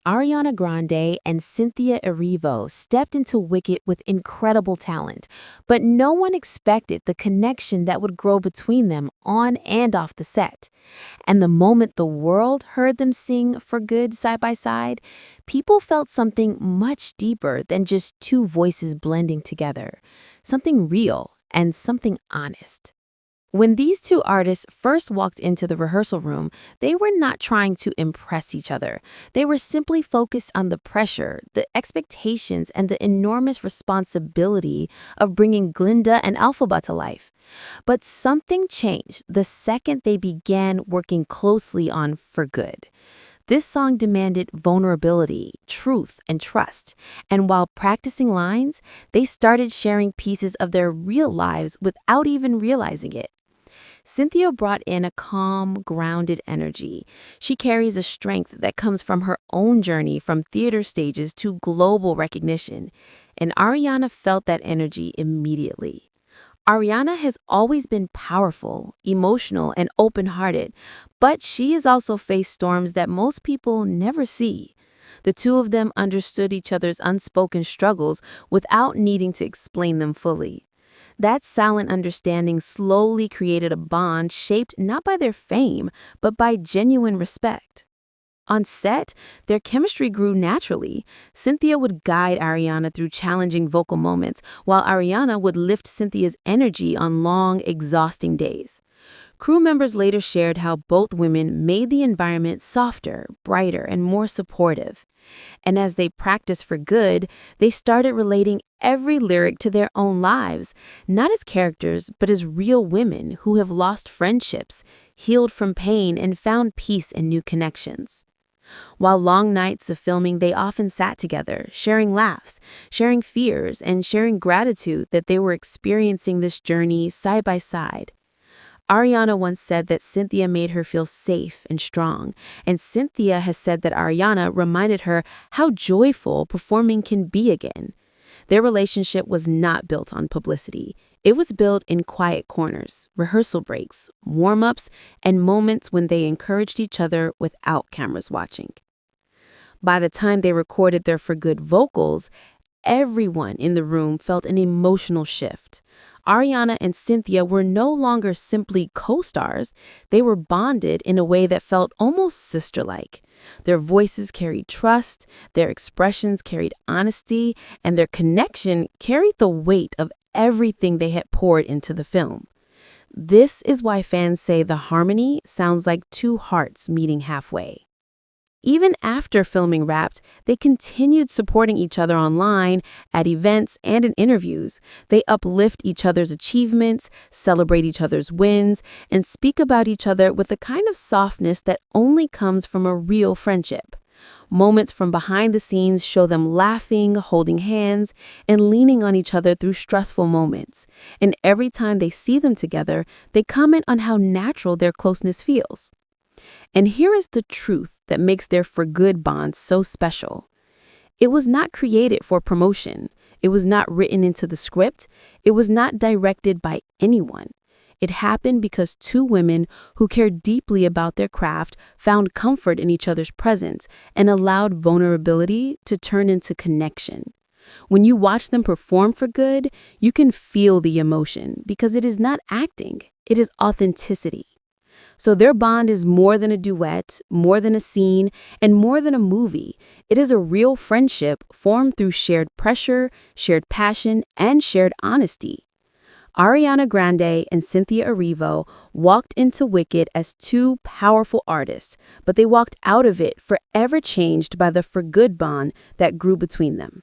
Ariana Grande and Cynthia Erivo stepped into Wicked with incredible talent, but no one expected the connection that would grow between them on and off the set. And the moment the world heard them sing For Good side by side, people felt something much deeper than just two voices blending together, something real and something honest. When these two artists first walked into the rehearsal room, they were not trying to impress each other. They were simply focused on the pressure, the expectations, and the enormous responsibility of bringing Glinda and Elphaba to life. But something changed the second they began working closely on For Good. This song demanded vulnerability, truth, and trust. And while practicing lines, they started sharing pieces of their real lives without even realizing it. Cynthia brought in a calm, grounded energy. She carries a strength that comes from her own journey from theater stages to global recognition, and Ariana felt that energy immediately. Ariana has always been powerful, emotional, and open-hearted, but she has also faced storms that most people never see. The two of them understood each other's unspoken struggles without needing to explain them fully. That silent understanding slowly created a bond shaped not by their fame, but by genuine respect. On set, their chemistry grew naturally. Cynthia would guide Ariana through challenging vocal moments, while Ariana would lift Cynthia's energy on long, exhausting days. Crew members later shared how both women made the environment softer, brighter, and more supportive. And as they practiced For Good, they started relating every lyric to their own lives, not as characters, but as real women who have lost friendships, healed from pain, and found peace in new connections. While long nights of filming, they often sat together, sharing laughs, sharing fears, and sharing gratitude that they were experiencing this journey side by side. Ariana once said that Cynthia made her feel safe and strong, and Cynthia has said that Ariana reminded her how joyful performing can be again. Their relationship was not built on publicity. It was built in quiet corners, rehearsal breaks, warm-ups, and moments when they encouraged each other without cameras watching. By the time they recorded their For Good vocals, everyone in the room felt an emotional shift. Ariana and Cynthia were no longer simply co-stars. They were bonded in a way that felt almost sister-like. Their voices carried trust, their expressions carried honesty, and their connection carried the weight of everything they had poured into the film. This is why fans say the harmony sounds like two hearts meeting halfway. Even after filming wrapped, they continued supporting each other online, at events, and in interviews. They uplift each other's achievements, celebrate each other's wins, and speak about each other with the kind of softness that only comes from a real friendship. Moments from behind the scenes show them laughing, holding hands, and leaning on each other through stressful moments. And every time they see them together, they comment on how natural their closeness feels. And here is the truth that makes their For Good bond so special. It was not created for promotion. It was not written into the script. It was not directed by anyone. It happened because two women who cared deeply about their craft found comfort in each other's presence and allowed vulnerability to turn into connection. When you watch them perform For Good, you can feel the emotion because it is not acting, it is authenticity. So their bond is more than a duet, more than a scene, and more than a movie. It is a real friendship formed through shared pressure, shared passion, and shared honesty. Ariana Grande and Cynthia Erivo walked into Wicked as two powerful artists, but they walked out of it forever changed by the For Good bond that grew between them.